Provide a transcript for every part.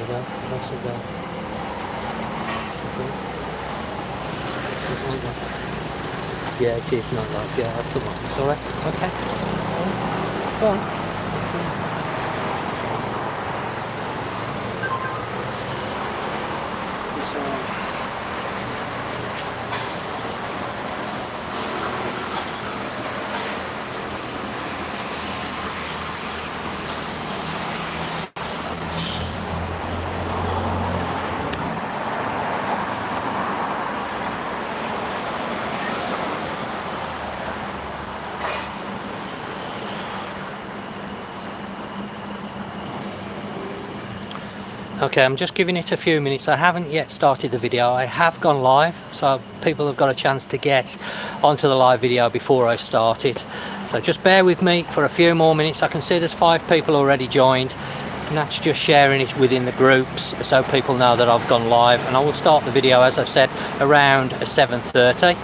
go. That's a go. Yeah, it is nightlife. Yeah, that's the one. It's alright. Okay. Go on. Okay, I'm just giving it a few minutes. I haven't yet started the video. I have gone live, so people have got a chance to get onto the live video before I start it. So just bear with me for a few more minutes. I can see there's 5 people already joined, and that's just sharing it within the groups so people know that I've gone live. And I will start the video, as I've said, around 7:30.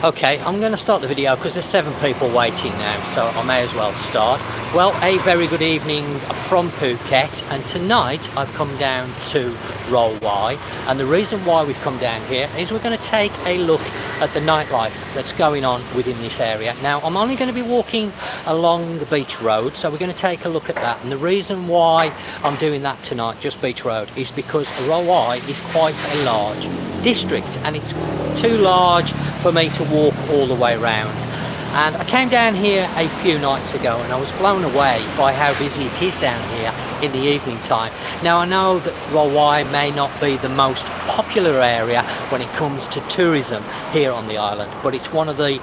Okay, I'm going to start the video because there's 7 people waiting now, so I may as well start. Well, a very good evening from Phuket, and tonight I've come down to Rawai, and the reason why we've come down here is we're going to take a look at the nightlife that's going on within this area. Now, I'm only going to be walking along the beach road, so we're going to take a look at that, and the reason why I'm doing that tonight, just beach road, is because Rawai is quite a large district, and it's too large for me to walk all the way around. And I came down here a few nights ago and I was blown away by how busy it is down here in the evening time. Now, I know that Rawai may not be the most popular area when it comes to tourism here on the island, but it's one of the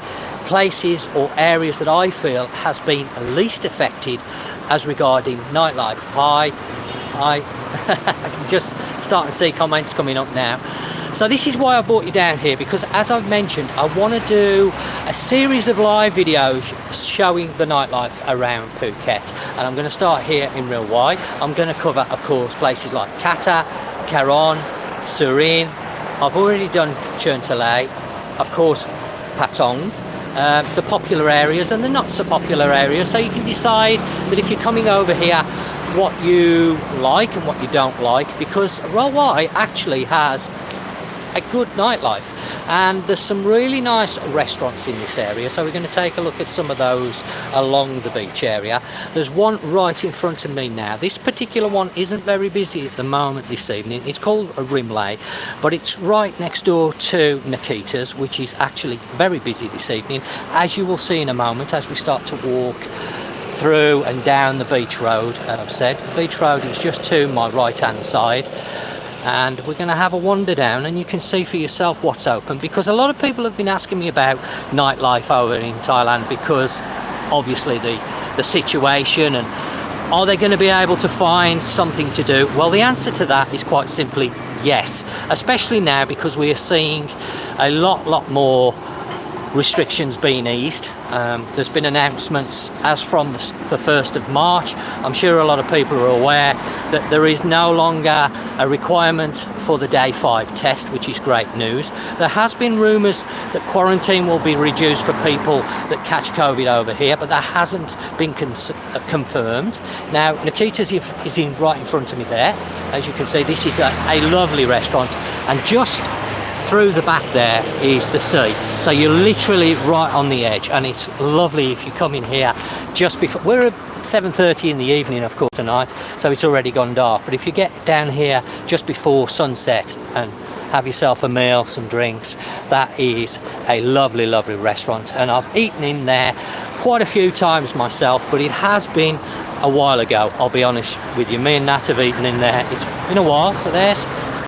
places or areas that I feel has been least affected as regarding nightlife. I can just start to see comments coming up now. So this is why I brought you down here, because as I've mentioned, I want to do a series of live videos showing the nightlife around Phuket. And I'm going to start here in Rawai. I'm going to cover, of course, places like Kata, Karon, Surin. I've already done Cherntalay, of course, Patong, the popular areas and the not so popular areas. So you can decide that if you're coming over here, what you like and what you don't like, because Rawai actually has a good nightlife, and there's some really nice restaurants in this area, so we're going to take a look at some of those along the beach area. There's one right in front of me now. This particular one isn't very busy at the moment this evening. It's called a Rimlay, but it's right next door to Nikita's, which is actually very busy this evening, as you will see in a moment as we start to walk through and down the beach road. I've said the beach road is just to my right hand side, and we're going to have a wander down and you can see for yourself what's open, because a lot of people have been asking me about nightlife over in Thailand, because obviously the situation, and are they going to be able to find something to do? Well, the answer to that is quite simply yes, especially now because we are seeing a lot more restrictions being eased. There's been announcements as from the 1st of March. I'm sure a lot of people are aware that there is no longer a requirement for the day 5 test, which is great news. There has been rumours that quarantine will be reduced for people that catch COVID over here, but that hasn't been confirmed. Now, Nikita's is right in front of me there. As you can see, this is a lovely restaurant, and just through the back there is the sea, so you're literally right on the edge, and it's lovely if you come in here just before. We're at 7:30 in the evening, of course, tonight, so it's already gone dark, but if you get down here just before sunset and have yourself a meal, some drinks, that is a lovely restaurant. And I've eaten in there quite a few times myself, but it has been a while ago, I'll be honest with you. Me and Nat have eaten in there, it's been a while. So there's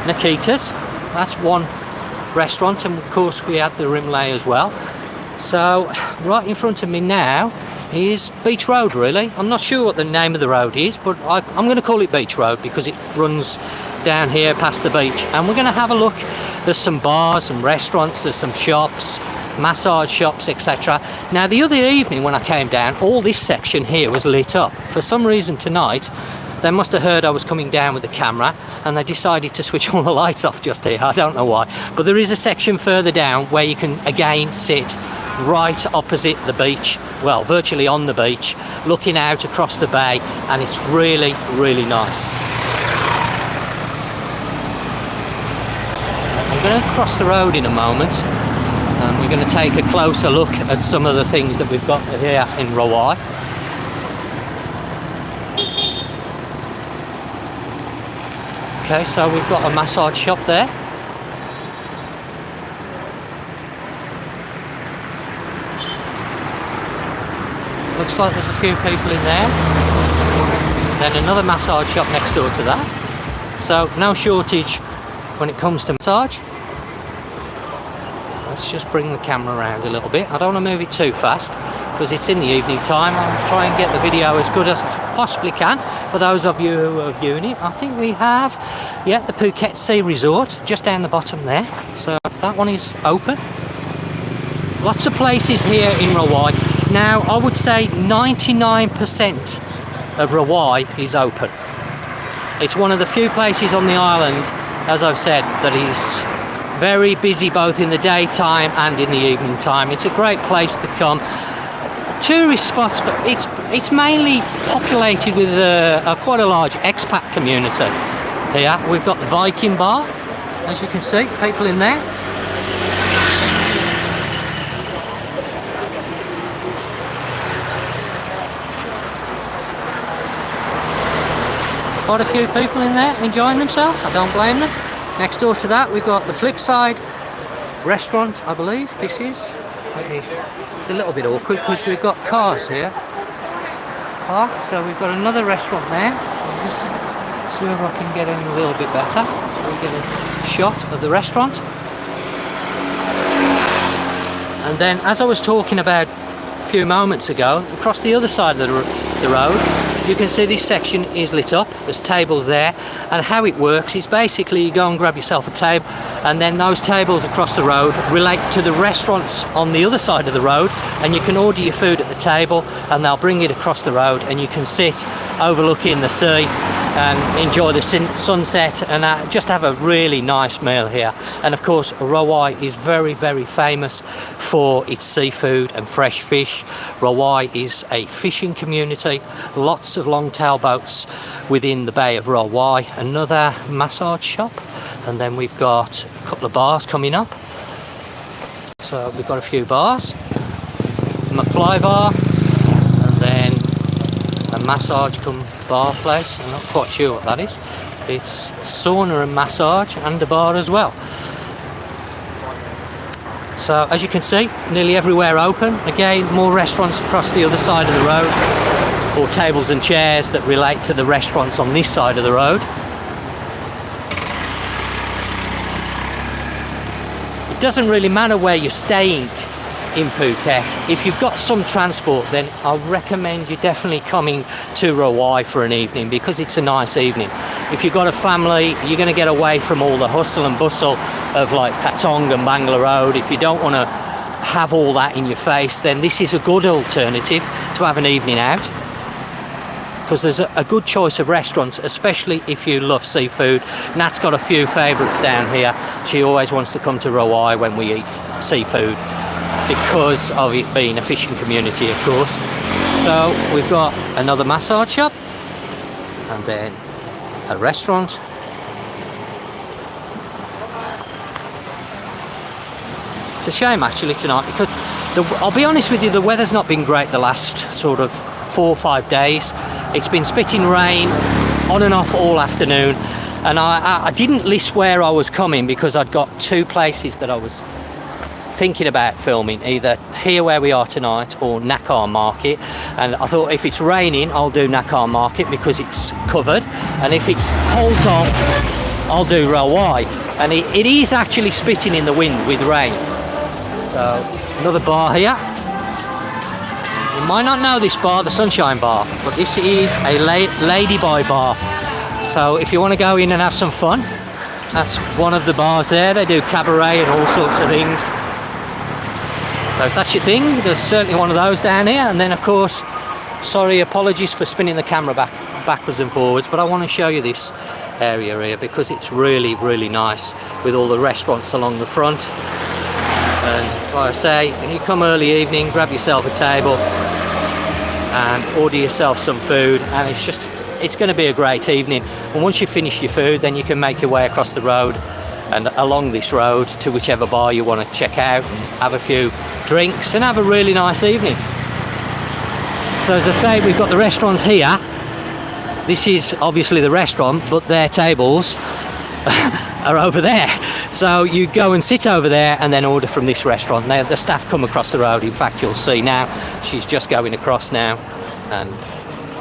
Nikita's, that's one restaurant, and of course we had the Rimlay as well. So right in front of me now is Beach Road, really. I'm not sure what the name of the road is, but I'm going to call it Beach Road because it runs down here past the beach, and we're going to have a look. There's some bars and restaurants, there's some shops, massage shops, etc. Now the other evening when I came down, all this section here was lit up. For some reason tonight, they must have heard I was coming down with the camera and they decided to switch all the lights off just here. I don't know why. But there is a section further down where you can again sit right opposite the beach, well, virtually on the beach, looking out across the bay, and it's really, really nice. I'm going to cross the road in a moment and we're going to take a closer look at some of the things that we've got here in Rawai. Okay, so we've got a massage shop there. Looks like there's a few people in there. Then another massage shop next door to that. So no shortage when it comes to massage. Let's just bring the camera around a little bit. I don't want to move it too fast because it's in the evening time. I'll try and get the video as good as I possibly can for those of you who are viewing it. I think we have, yeah, the Phuket Sea Resort just down the bottom there. So that one is open. Lots of places here in Rawai. Now I would say 99% of Rawai is open. It's one of the few places on the island, as I've said, that is very busy both in the daytime and in the evening time. It's a great place to come. Tourist spots, but it's mainly populated with quite a large expat community here. We've got the Viking bar, as you can see, people in there. Quite a few people in there enjoying themselves. I don't blame them. Next door to that we've got the Flipside Restaurant, I believe this is. It's a little bit awkward because we've got cars here parked, so we've got another restaurant there. I'll just see whether I can get in a little bit better so we get a shot of the restaurant. And then, as I was talking about a few moments ago, across the other side of the road, you can see this section is lit up. There's tables there, and how it works is basically you go and grab yourself a table, and then those tables across the road relate to the restaurants on the other side of the road, and you can order your food at the table and they'll bring it across the road and you can sit overlooking the sea and enjoy the sunset and just have a really nice meal here. And of course Rawai is very, very famous for its seafood and fresh fish. Rawai is a fishing community, lots of long-tail boats within the Bay of Rawai. Another massage shop, and then we've got a couple of bars coming up. So we've got a few bars, McFly bar, and then a massage cum bar place. I'm not quite sure what that is. It's sauna and massage and a bar as well. So as you can see, nearly everywhere open. Again, more restaurants across the other side of the road, or tables and chairs that relate to the restaurants on this side of the road. It doesn't really matter where you're staying in Phuket. If you've got some transport, then I recommend you definitely coming to Rawai for an evening, because it's a nice evening. If you've got a family, you're going to get away from all the hustle and bustle of like Patong and Bangla Road. If you don't want to have all that in your face, then this is a good alternative to have an evening out, because there's a good choice of restaurants, especially if you love seafood. Nat's got a few favourites down here. She always wants to come to Rawai when we eat seafood, because of it being a fishing community, of course. So we've got another massage shop, and then a restaurant. It's a shame actually tonight, because I'll be honest with you, the weather's not been great the last sort of 4 or 5 days. It's been spitting rain on and off all afternoon, and I didn't list where I was coming because I'd got 2 places that I was thinking about filming, either here where we are tonight or Nai Harn Market. And I thought if it's raining, I'll do Nai Harn Market because it's covered, and if it holds off, I'll do Rawai. And it is actually spitting in the wind with rain. So another bar here. You might not know this bar, the Sunshine Bar, but this is a ladyboy bar. So if you want to go in and have some fun, that's one of the bars there. They do cabaret and all sorts of things. So if that's your thing, there's certainly one of those down here. And then of course, sorry, apologies for spinning the camera backwards and forwards, but I want to show you this area here because it's really, really nice with all the restaurants along the front. And like I say, when you come early evening, grab yourself a table and order yourself some food, and it's going to be a great evening. And once you finish your food, then you can make your way across the road and along this road to whichever bar you want to check out, have a few drinks and have a really nice evening. So as I say, we've got the restaurant here. This is obviously the restaurant, but their tables are over there. So you go and sit over there and then order from this restaurant. Now the staff come across the road. In fact, you'll see now, she's just going across now, and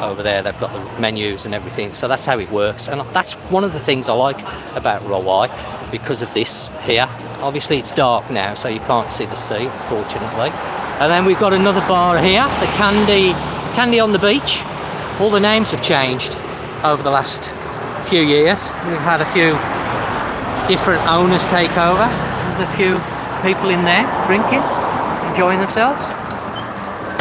over there they've got the menus and everything. So that's how it works, and that's one of the things I like about Rawai because of this here. Obviously it's dark now, so you can't see the sea, fortunately. And then we've got another bar here, the Candy on the Beach. All the names have changed over the last few years. We've had a few different owners take over. There's a few people in there drinking, enjoying themselves.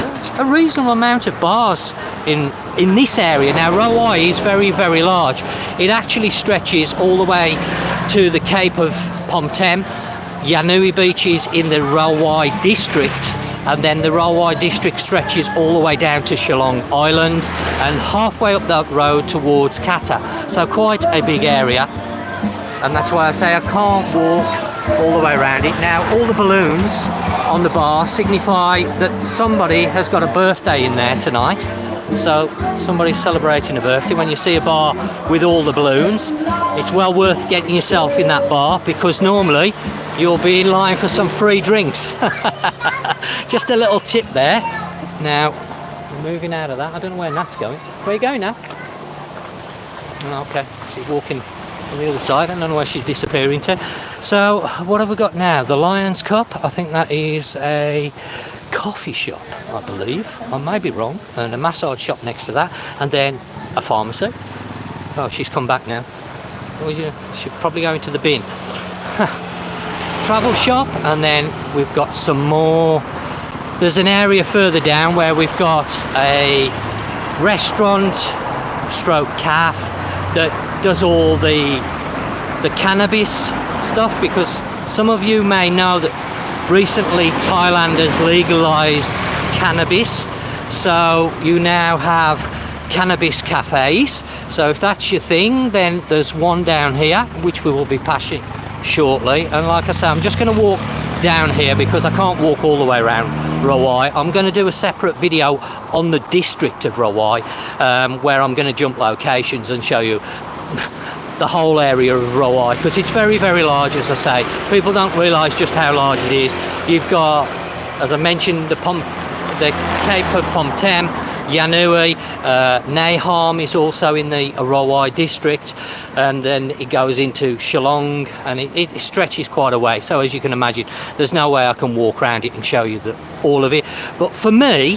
There's a reasonable amount of bars in this area. Now Rawai is very, very large. It actually stretches all the way to the Cape of Promthep. Yanui Beach is in the Rawai District, and then the Rawai District stretches all the way down to Chalong Island and halfway up that road towards Kata. So quite a big area, and that's why I say I can't walk all the way around it. Now all the balloons on the bar signify that somebody has got a birthday in there tonight. So somebody's celebrating a birthday. When you see a bar with all the balloons, it's well worth getting yourself in that bar, because normally you'll be in line for some free drinks. Just a little tip there. Now, moving out of that, I don't know where Nat's going. Where are you going, Nat? Oh, okay, she's walking on the other side. I don't know where she's disappearing to. So, what have we got now? The Lion's Cup. I think that is a coffee shop, I believe. I may be wrong. And a massage shop next to that. And then a pharmacy. Oh, she's come back now. She's probably going to the bin. Travel shop, and then we've got some more. There's an area further down where we've got a restaurant stroke cafe that does all the cannabis stuff, because some of you may know that recently Thailand has legalized cannabis, so you now have cannabis cafes. So if that's your thing, then there's one down here which we will be passing shortly. And like I say, I'm just going to walk down here because I can't walk all the way around Rawai. I'm going to do a separate video on the district of Rawai, where I'm going to jump locations and show you the whole area of Rawai, because it's very, very large. As I say, people don't realise just how large it is. You've got, as I mentioned, the Cape of Promthep, Yanui, Nai Harn is also in the Rawai district, and then it goes into Chalong, and it stretches quite a way. So as you can imagine, there's no way I can walk around it and show you all of it. But for me,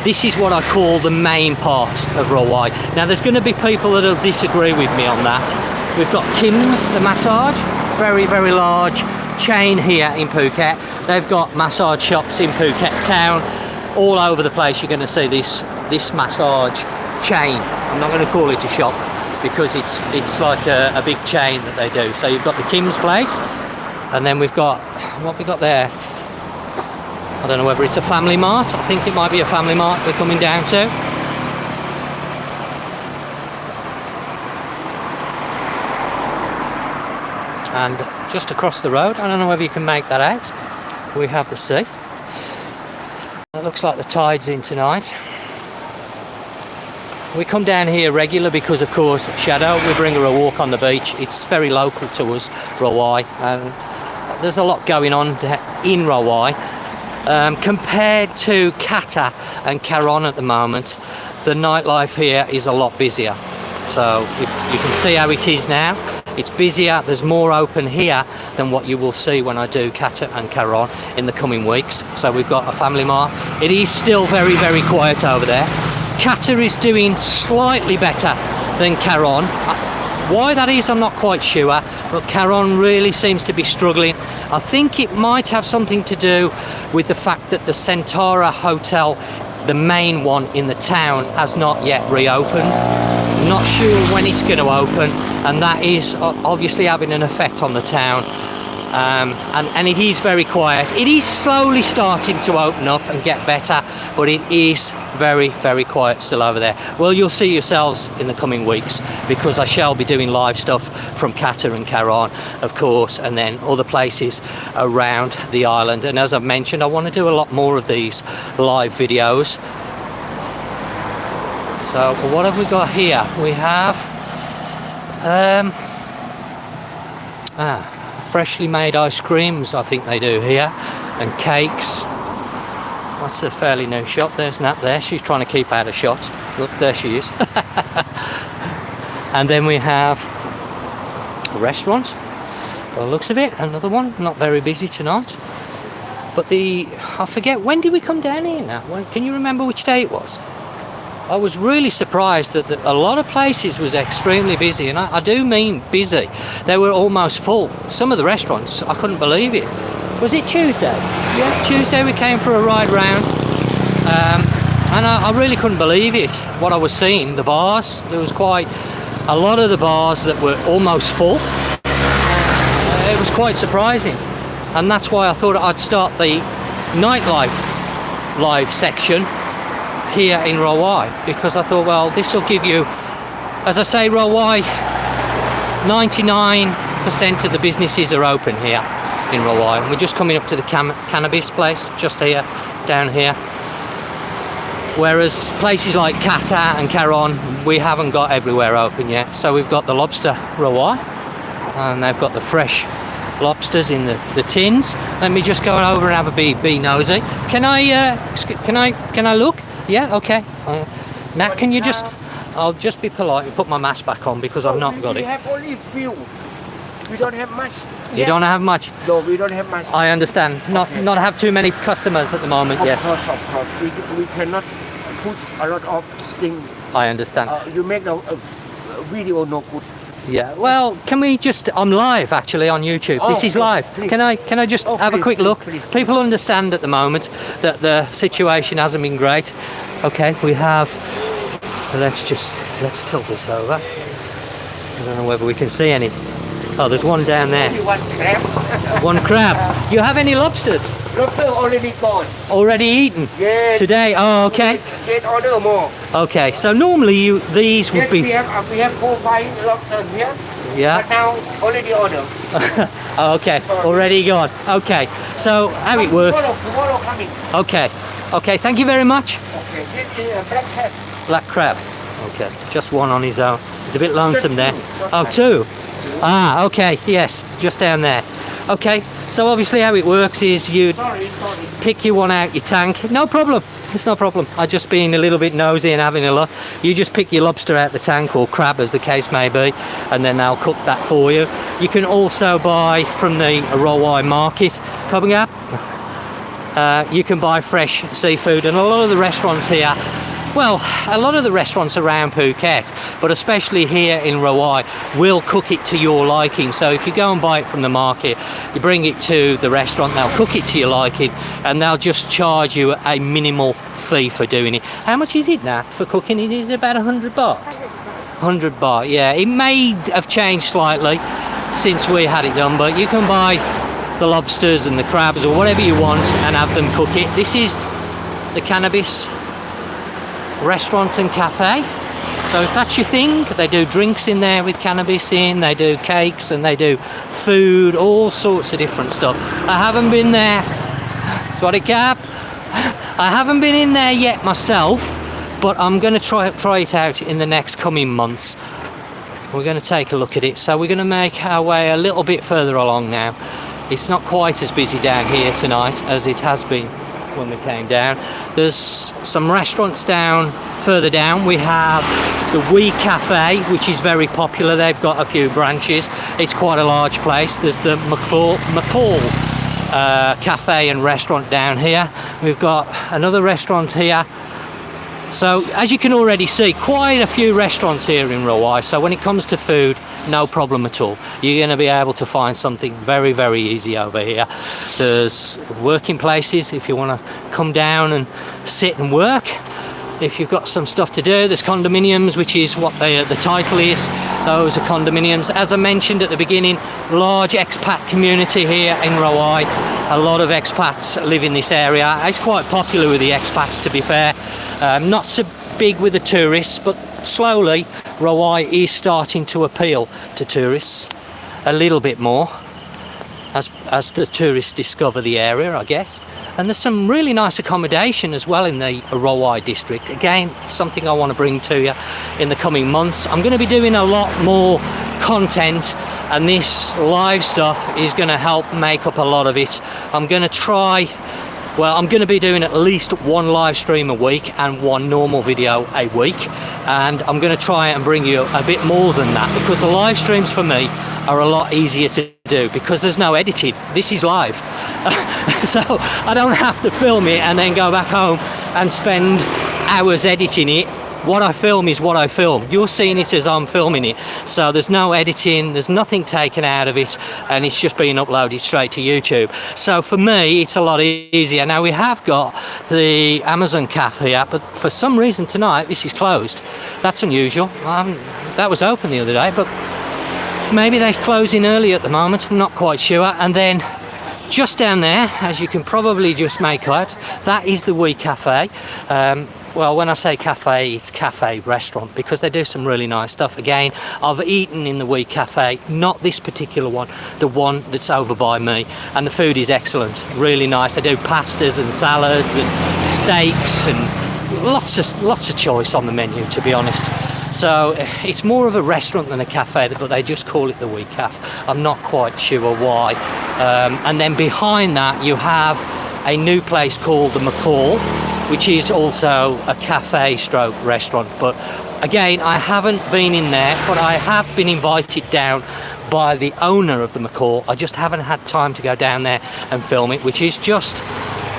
this is what I call the main part of Rawai. Now there's going to be people that will disagree with me on that. We've got Kim's, the massage, very, very large chain here in Phuket. They've got massage shops in Phuket town. All over the place you're going to see this massage chain. I'm not going to call it a shop because it's like a big chain that they do. So you've got the Kim's place, and then we've got what we got there. I don't know whether it's a family mart. I think it might be a family mart we're coming down to. And just across the road, I don't know whether you can make that out, we have the sea. It looks like the tide's in tonight. We come down here regular because, of course, Shadow, we bring her a walk on the beach. It's very local to us, Rawai, and there's a lot going on in Rawai. Compared to Kata and Caron at the moment, the nightlife here is a lot busier. So you can see how it is now. It's busier, there's more open here than what you will see when I do Kata and Caron in the coming weeks. So we've got a family mart. It is still very, very quiet over there. Kata is doing slightly better than Caron. Why that is, I'm not quite sure, but Caron really seems to be struggling. I think it might have something to do with the fact that the Centaura Hotel, the main one in the town, has not yet reopened. Not sure when it's going to open, and that is obviously having an effect on the town. And it is very quiet. It is slowly starting to open up and get better, but it is very, very quiet still over there. Well, you'll see yourselves in the coming weeks, because I shall be doing live stuff from Kata and Caron, of course, and then other places around the island. And as I've mentioned, I want to do a lot more of these live videos. So what have we got here? We have freshly made ice creams, I think they do here, and cakes. That's a fairly new shop. There's Nat there. She's trying to keep out of shot. Look, there she is. And then we have a restaurant. By the looks of it, another one. Not very busy tonight. But I forget, when did we come down here now? Can you remember which day it was? I was really surprised that a lot of places was extremely busy, and I do mean busy. They were almost full. Some of the restaurants, I couldn't believe it. Was it Tuesday? Yeah, Tuesday we came for a ride round, and I really couldn't believe it, what I was seeing. The bars, there was quite a lot of the bars that were almost full. It was quite surprising, and that's why I thought I'd start the nightlife live section here in Rawai, because I thought, well, this will give you, as I say, Rawai, 99% of the businesses are open here in Rawai, and we're just coming up to the cannabis place just here, down here, whereas places like Kata and Caron, we haven't got everywhere open yet. So we've got the Lobster Rawai, and they've got the fresh lobsters in the tins. Let me just go over and have a be nosy. Can I look? Yeah, okay. Nat, can you just... I'll just be polite and put my mask back on, because I've not got it. We have only few. We don't have much. You don't have much? No, we don't have much. I understand. Not have too many customers at the moment, yes. Of course. We cannot put a lot of things. I understand. You make a video no good. Yeah, well, can we just... I'm live, actually, on YouTube. This is live. Please. Can I just have a quick look? Please. People understand at the moment that the situation hasn't been great. Okay, we have... Let's tilt this over. I don't know whether we can see any. Oh, there's one down there. Only one crab. One crab. You have any lobsters? Lobster already gone. Already eaten? Yes. Today? Oh, okay. Get order more. Okay, so normally these would Yes, be... we have 4-5 lobster here. Yeah. But now already order. Oh, okay, already gone. Okay, so how it works... Tomorrow coming. Okay, thank you very much. Okay, this is a black cat. Black crab. Okay, just one on his own. He's a bit lonesome there. Two. Oh, two. Ah, okay, yes, just down there. Okay, so obviously how it works is you pick your one out your tank. No problem, it's no problem. I've just been a little bit nosy and having a look. You just pick your lobster out the tank, or crab as the case may be, and then they'll cook that for you. You can also buy from the Rawai market coming up. You can buy fresh seafood, and a lot of the restaurants here, well, a lot of the restaurants around Phuket, but especially here in Rawai, will cook it to your liking. So if you go and buy it from the market, you bring it to the restaurant, they'll cook it to your liking, and they'll just charge you a minimal fee for doing it. How much is it, Nat, for cooking it? Is it about 100 baht? 100 baht, yeah. It may have changed slightly since we had it done, but you can buy the lobsters and the crabs or whatever you want and have them cook it. This is the Cannabis Restaurant and Cafe. So if that's your thing, they do drinks in there with cannabis in, they do cakes, and they do food, all sorts of different stuff. I haven't been there. Sorry, Cap. I haven't been in there yet myself, but I'm going to try it out in the next coming months. We're going to take a look at it. So we're going to make our way a little bit further along now. It's not quite as busy down here tonight as it has been when we came down. There's some restaurants further down. We have the Wee Cafe, which is very popular. They've got a few branches. It's quite a large place. There's the McCall Cafe and restaurant down here. We've got another restaurant here So as you can already see, quite a few restaurants here in Rawai, so when it comes to food, no problem at all. You're going to be able to find something very, very easy over here. There's working places if you want to come down and sit and work. If you've got some stuff to do, there's condominiums, which is what the title is. Those are condominiums. As I mentioned at the beginning, large expat community here in Rawai. A lot of expats live in this area. It's quite popular with the expats, to be fair. Not so big with the tourists, but slowly Rawai is starting to appeal to tourists a little bit more as the tourists discover the area, I guess. And there's some really nice accommodation as well in the Rawai District. Again, something I want to bring to you in the coming months. I'm going to be doing a lot more content, and this live stuff is going to help make up a lot of it. I'm going to be doing at least one live stream a week and one normal video a week, and I'm going to try and bring you a bit more than that, because the live streams for me are a lot easier to do because there's no editing. This is live. So I don't have to film it and then go back home and spend hours editing it. What I film is what I film. You're seeing it as I'm filming it. So there's no editing, there's nothing taken out of it, and it's just being uploaded straight to YouTube. So for me, it's a lot easier. Now we have got the Amazon Cafe here, but for some reason tonight, this is closed. That's unusual. That was open the other day, but maybe they're closing early at the moment. I'm not quite sure. And then just down there, as you can probably just make out, that is the Wee Cafe. Well, when I say cafe, it's cafe restaurant, because they do some really nice stuff. Again, I've eaten in the Wee Cafe, not this particular one, the one that's over by me, and the food is excellent, really nice. They do pastas and salads and steaks and lots of choice on the menu, to be honest. So it's more of a restaurant than a cafe, but they just call it the Wee Cafe. I'm not quite sure why. And then behind that, you have a new place called the McCall, which is also a cafe stroke restaurant. But again, I haven't been in there, but I have been invited down by the owner of the McCall. I just haven't had time to go down there and film it, which is just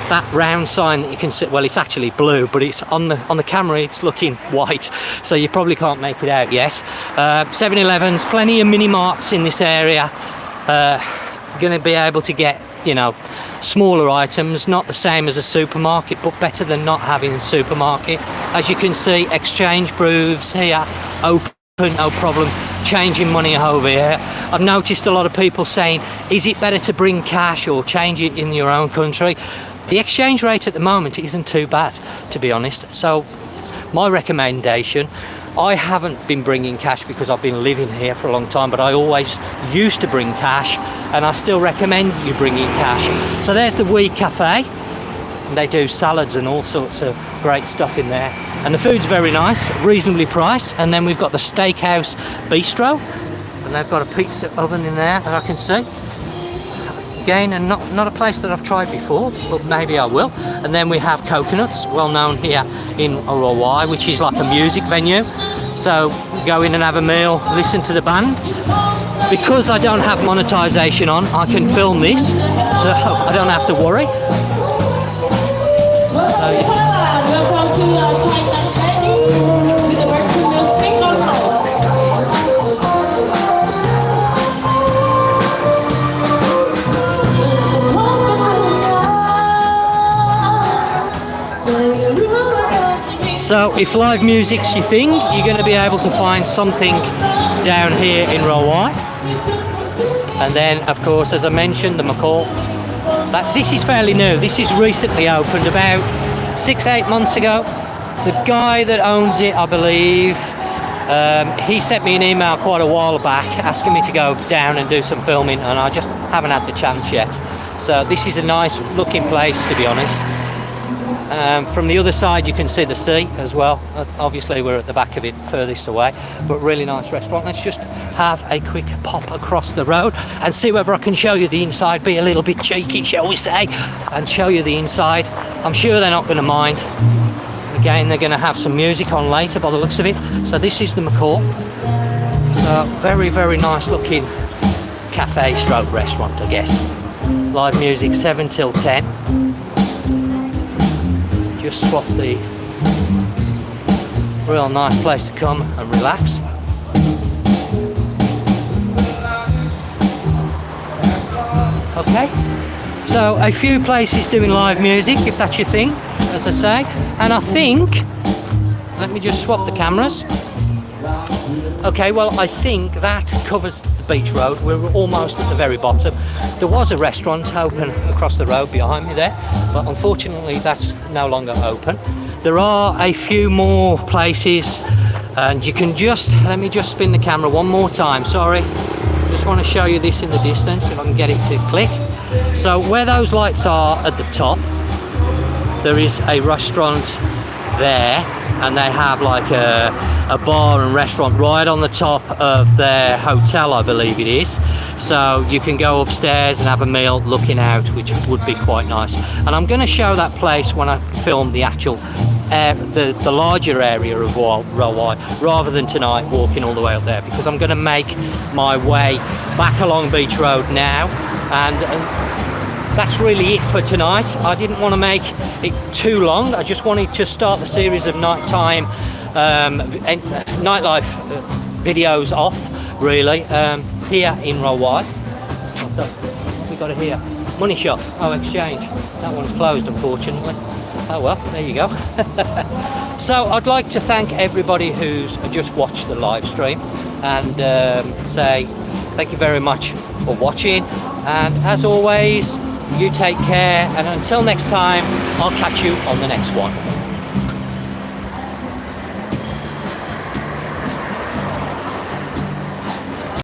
that round sign that you can see. Well, it's actually blue, but it's on the camera, it's looking white, so you probably can't make it out yet. 7-Elevens, plenty of mini marts in this area. Going to be able to get, you know, smaller items, not the same as a supermarket, but better than not having a supermarket. As you can see, exchange booths here open, no problem changing money over here. I've noticed a lot of people saying, is it better to bring cash or change it in your own country? The exchange rate at the moment isn't too bad, to be honest. So my recommendation, I haven't been bringing cash because I've been living here for a long time, but I always used to bring cash, and I still recommend you bringing cash. So there's the Wee Cafe, and they do salads and all sorts of great stuff in there. And the food's very nice, reasonably priced. And then we've got the Steakhouse Bistro, and they've got a pizza oven in there that I can see. Again, and not a place that I've tried before, but maybe I will. And then we have Coconuts, well known here in Rawai, which is like a music venue. So go in and have a meal, listen to the band. Because I don't have monetization on, I can film this, so I don't have to worry. Welcome to Thailand menu with the Western meal steak also. So if live music's your thing, you're going to be able to find something down here in Rawai. And then, of course, as I mentioned, the McCall. This is fairly new. This is recently opened, about 6-8 months ago. The guy that owns it, I believe, he sent me an email quite a while back asking me to go down and do some filming, and I just haven't had the chance yet. So this is a nice looking place, to be honest. From the other side you can see the sea as well. Obviously we're at the back of it, furthest away, but really nice restaurant. Let's just have a quick pop across the road and see whether I can show you the inside, be a little bit cheeky, shall we say, and show you the inside. I'm sure they're not going to mind. Again, they're going to have some music on later by the looks of it. So this is the McCall. So very, very nice looking cafe stroke restaurant, I guess. Live music 7 till 10. Just swap the Real nice place to come and relax. Okay, so a few places doing live music, if that's your thing, as I say. And I think, let me just swap the cameras. Okay, well, I think that covers the beach road. We're almost at the very bottom. There was a restaurant open across the road behind me there, but unfortunately that's no longer open. There are a few more places, and you can just, let me just spin the camera one more time, sorry. Just want to show you this in the distance, if I can get it to click. So where those lights are at the top, there is a restaurant there, and they have like a bar and restaurant right on the top of their hotel, I believe it is. So you can go upstairs and have a meal looking out, which would be quite nice. And I'm going to show that place when I film the actual the larger area of Rawai, rather than tonight walking all the way up there, because I'm going to make my way back along Beach Road now, and that's really it for tonight. I didn't want to make it too long. I just wanted to start the series of nighttime nightlife videos off, really, here in Rawai. What's up? What we got here? Money shop. Oh, exchange. That one's closed, unfortunately. Oh well, there you go. So I'd like to thank everybody who's just watched the live stream, and say thank you very much for watching, and as always, you take care, and until next time, I'll catch you on the next one.